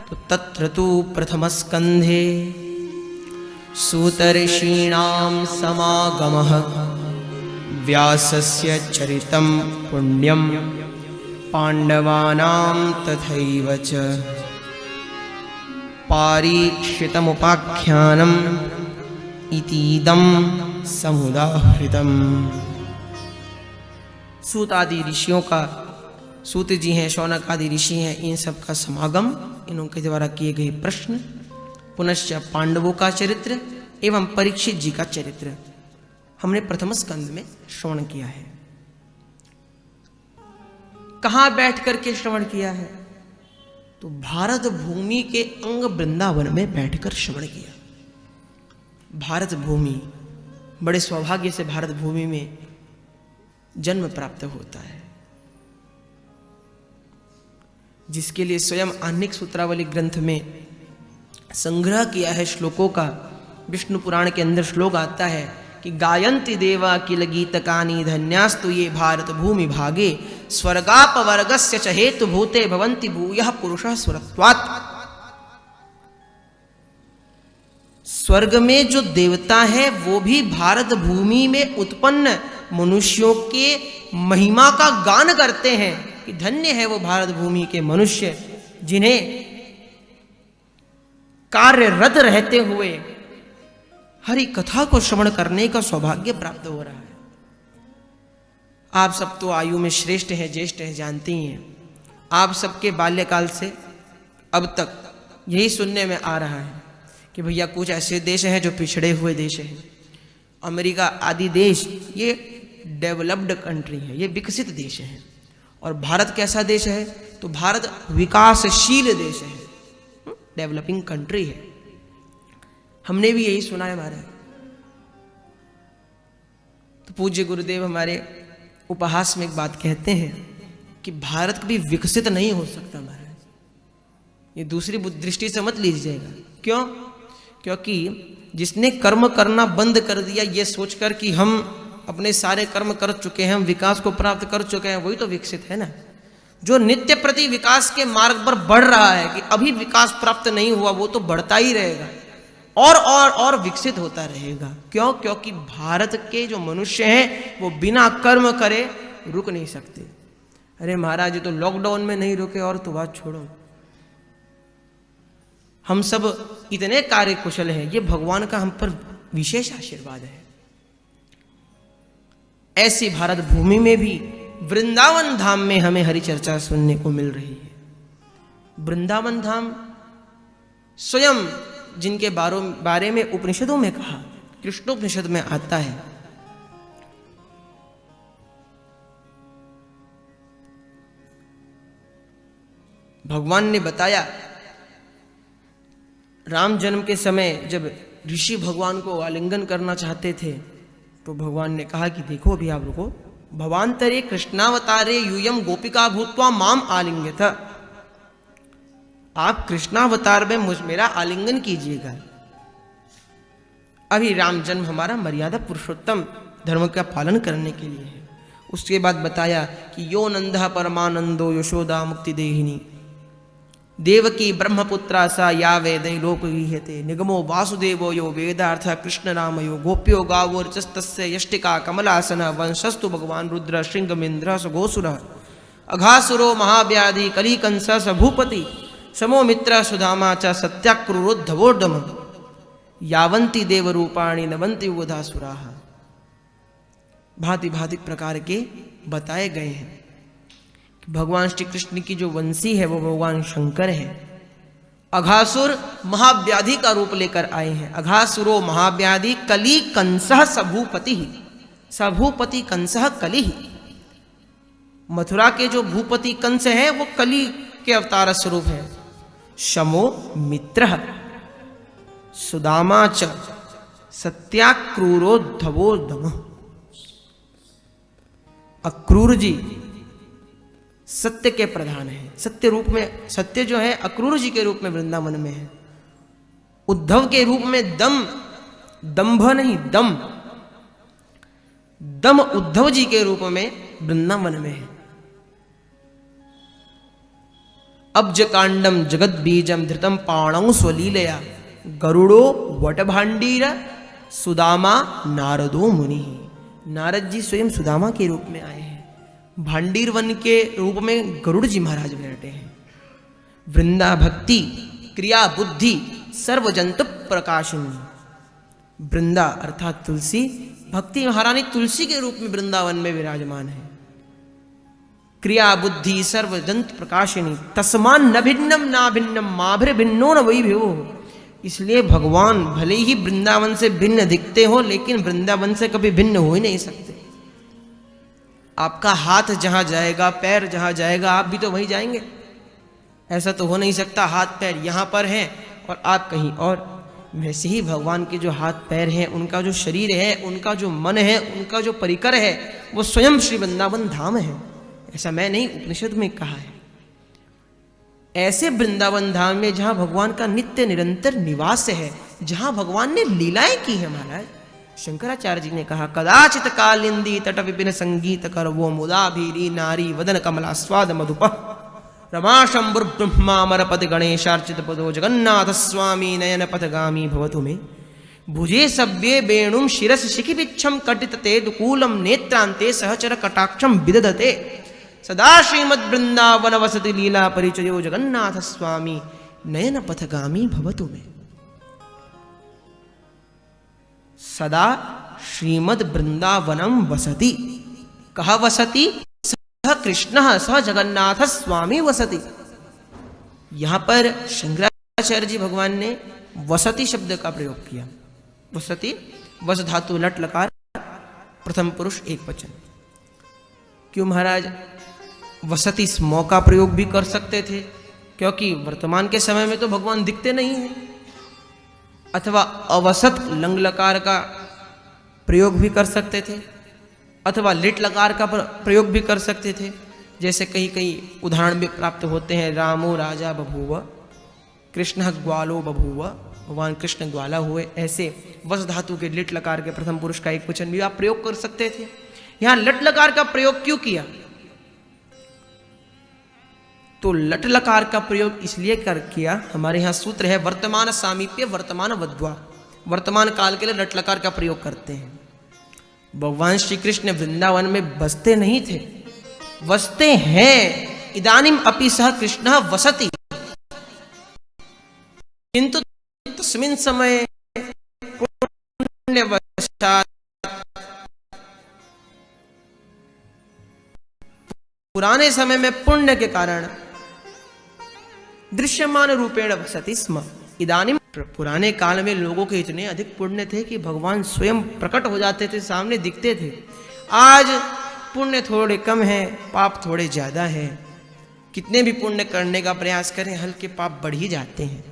तो तत्र तु प्रथमस्कन्धे सूतऋषीणां समागमः व्यासस्य चरितं पुण्यं पाण्डवानां तथैव च पारीक्षितमुपाख्यानम् इतीदं समुदाहृतम्। सूत आदि ऋषियों का, सूत जी हैं, शौनक आदि ऋषि हैं, इन सब का समागम, इनके द्वारा किए गए प्रश्न, पुनश्च पांडवों का चरित्र एवं परीक्षित जी का चरित्र हमने प्रथम स्कंद में श्रवण किया है। कहां बैठ करके श्रवण किया है? तो भारत भूमि के अंग वृंदावन में बैठकर श्रवण किया। भारत भूमि, बड़े सौभाग्य से भारत भूमि में जन्म प्राप्त होता है, जिसके लिए स्वयं आह्निक सूत्रावली ग्रंथ में संग्रह किया है श्लोकों का। विष्णु पुराण के अंदर श्लोक आता है कि गायन्ति देवा किल गीतकानि धन्यास्तु ये भारत भूमि भागे स्वर्गापवर्गस्य च हेतु भूते भवन्ति भूयः पुरुषः सुरत्वात्। स्वर्ग में जो देवता है वो भी भारत भूमि में उत्पन्न मनुष्यों के महिमा का गान करते हैं कि धन्य है वो भारत भूमि के मनुष्य जिन्हें कार्यरत रहते हुए हरि कथा को श्रवण करने का सौभाग्य प्राप्त हो रहा है। आप सब तो आयु में श्रेष्ठ हैं, ज्येष्ठ हैं, जानती हैं। आप सबके बाल्यकाल से अब तक यही सुनने में आ रहा है कि भैया कुछ ऐसे देश हैं जो पिछड़े हुए देश हैं। अमेरिका आदि देश ये डेवलप्ड कंट्री है, ये विकसित देश है। और भारत कैसा देश है? तो भारत विकासशील देश है, डेवलपिंग कंट्री है। हमने भी यही सुना है महाराज। तो पूज्य गुरुदेव हमारे उपहास में एक बात कहते हैं कि भारत कभी विकसित नहीं हो सकता महाराज। ये दूसरी दृष्टि से मत लीजिएगा। क्यों? क्योंकि जिसने कर्म करना बंद कर दिया ये सोचकर कि हम अपने सारे कर्म कर चुके हैं, हम विकास को प्राप्त कर चुके हैं, वही तो विकसित है ना। जो नित्य प्रति विकास के मार्ग पर बढ़ रहा है कि अभी विकास प्राप्त नहीं हुआ, वो तो बढ़ता ही रहेगा और विकसित होता रहेगा। क्यों? क्योंकि भारत के जो मनुष्य हैं वो बिना कर्म करे रुक नहीं सकते। अरे महाराज ये तो लॉकडाउन में नहीं रुके और तो बात छोड़ो। हम सब इतने कार्य कुशल हैं, ये भगवान का हम पर विशेष आशीर्वाद है। ऐसी भारत भूमि में भी वृंदावन धाम में हमें हरि चर्चा सुनने को मिल रही है। वृंदावन धाम स्वयं जिनके बारे में उपनिषदों में कहा, कृष्णोपनिषद में आता है, भगवान ने बताया राम जन्म के समय जब ऋषि भगवान को आलिंगन करना चाहते थे तो भगवान ने कहा कि देखो अभी आप रुको, भवांतरे कृष्णावतारे यूयम गोपिका भूत्वा माम आलिंग्यथ। आप कृष्णावतार में मेरा आलिंगन कीजिएगा। अभी राम जन्म हमारा मर्यादा पुरुषोत्तम धर्म का पालन करने के लिए है। उसके बाद बताया कि यो नंदा परमानंदो यशोदा मुक्ति देहिनी देवकी ब्रह्मपुत्रा सा या वेदै लोक गीयते निगमो वासुदेवो यो वेदार्थ कृष्ण नामयो गोप्यो गावोर्चस्तस्य यष्टिका कमलासन वंशस्तु भगवान रुद्र श्रृंगमिंद्र सघोसुर अघासुरो महाव्याधि कलिकंस स भूपति समो मित्र सुधामा च सत्याक्रूरोद्धवोर्धम यावंती देव रूपाणी नवंती उदासुराः। भांति भांति प्रकार के बताए गए हैं। भगवान श्री कृष्ण की जो वंशी है वो भगवान शंकर है। अघासुर महाव्याधि का रूप लेकर आए हैं। अघासुरो महाव्याधि कली कंसः सभूपति, सभूपति कंसः कली। मथुरा के जो भूपति कंस है वो कली के अवतार स्वरूप है। शमो मित्रः सुदामा च सत्याक्रूरोद्धवोर्धमः। अक्रूर जी सत्य के प्रधान है। सत्य रूप में, सत्य जो है अक्रूर जी के रूप में वृंदावन में है। उद्धव के रूप में दम, दंभ नहीं दम, दम उद्धव जी के रूप में वृंदावन में है। अब्ज कांडम जगत बीजम धृतम पाणौ स्वलीलया गरुड़ो वटभांडीर सुदामा नारदो मुनि। नारद जी स्वयं सुदामा के रूप में आए हैं, भांडीर वन के रूप में गरुड़ जी महाराज बैठे हैं। वृंदा भक्ति क्रिया बुद्धि सर्वजंतु प्रकाशिनी। वृंदा अर्थात तुलसी, भक्ति महारानी तुलसी के रूप में वृंदावन में विराजमान है। क्रिया बुद्धि सर्वजंतु प्रकाशिनी तस्मान न भिन्नम ना भिन्नम माभिर भिन्नो न वही भ्यो। इसलिए भगवान भले ही वृंदावन से भिन्न दिखते हो, लेकिन वृंदावन से कभी भिन्न हो ही नहीं सकते। आपका हाथ जहां जाएगा, पैर जहां जाएगा, आप भी तो वहीं जाएंगे। ऐसा तो हो नहीं सकता हाथ पैर यहां पर हैं और आप कहीं और। वैसे ही भगवान के जो हाथ पैर हैं, उनका जो शरीर है, उनका जो मन है, उनका जो परिकर है, वो स्वयं श्री वृंदावन धाम है। ऐसा मैं नहीं, उपनिषद में कहा है। ऐसे वृंदावन धाम में जहां भगवान का नित्य निरंतर निवास है, जहां भगवान ने लीलाएं की है महाराज। शंकराचार्य जी ने कहा कदाचित कालिंदी तट विपिन संगीत कर वो मुदाभीरी नारी वदन कमला स्वाद मधुप रमा शंभुर ब्रह्मामर पद गणेशार्चित पदो जगन्नाथ स्वामी नयन पथगामी भवतु मे भुजे सव्ये वेणुम शिरस शिखिपिच्छम कटित ते दुकूलम नेत्रांते सहचर कटाक्षम विदधते सदा श्रीमद वृंदावन वसति लीला परिचयो जगन्नाथ स्वामी नयन पथगामी भवतु मे। सदा श्रीमद वृंदावनम वसति, कहा वसति? सह कृष्ण सह जगन्नाथ स्वामी वसति। यहां पर शंकराचार्य जी भगवान ने वसति शब्द का प्रयोग किया। वसति वस धातु लट लकार प्रथम पुरुष एक वचन। क्यों महाराज? वसति स्मौ का प्रयोग भी कर सकते थे, क्योंकि वर्तमान के समय में तो भगवान दिखते नहीं हैं। अथवा अवसत लंग लकार का प्रयोग भी कर सकते थे, अथवा लिट लकार का प्रयोग भी कर सकते थे। जैसे कहीं कहीं उदाहरण भी प्राप्त होते हैं, रामो राजा बभूव कृष्ण ग्वालो बभूव, भगवान कृष्ण ग्वाला हुए। ऐसे वस धातु के लिट लकार के प्रथम पुरुष का एक वचन भी आप प्रयोग कर सकते थे। यहां लट लकार का प्रयोग क्यों किया? तो लट लकार का प्रयोग इसलिए किया, हमारे यहाँ सूत्र है वर्तमान सामीप्य वर्तमान वद्वा। वर्तमान काल के लिए लट लकार का प्रयोग करते हैं। भगवान श्री कृष्ण वृंदावन में बसते नहीं थे, वसते हैं। इदानीम अपि सह कृष्ण वसति, किंतु तस्मिन् समय पुण्यवशात् पुराने समय में पुण्य के कारण दृश्यमान रूपेण वसति स्म। इदानीम पुराने काल में लोगों के इतने अधिक पुण्य थे कि भगवान स्वयं प्रकट हो जाते थे, सामने दिखते थे। आज पुण्य थोड़े कम है, पाप थोड़े ज्यादा है। कितने भी पुण्य करने का प्रयास करें, हल्के पाप बढ़ ही जाते हैं।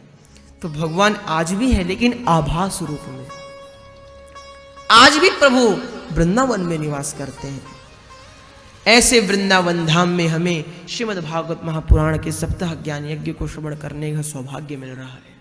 तो भगवान आज भी है, लेकिन आभास रूप में। आज भी प्रभु वृंदावन में निवास करते हैं। ऐसे वृंदावन धाम में हमें श्रीमद् भागवत महापुराण के सप्ताह ज्ञान यज्ञ को श्रवण करने का सौभाग्य मिल रहा है।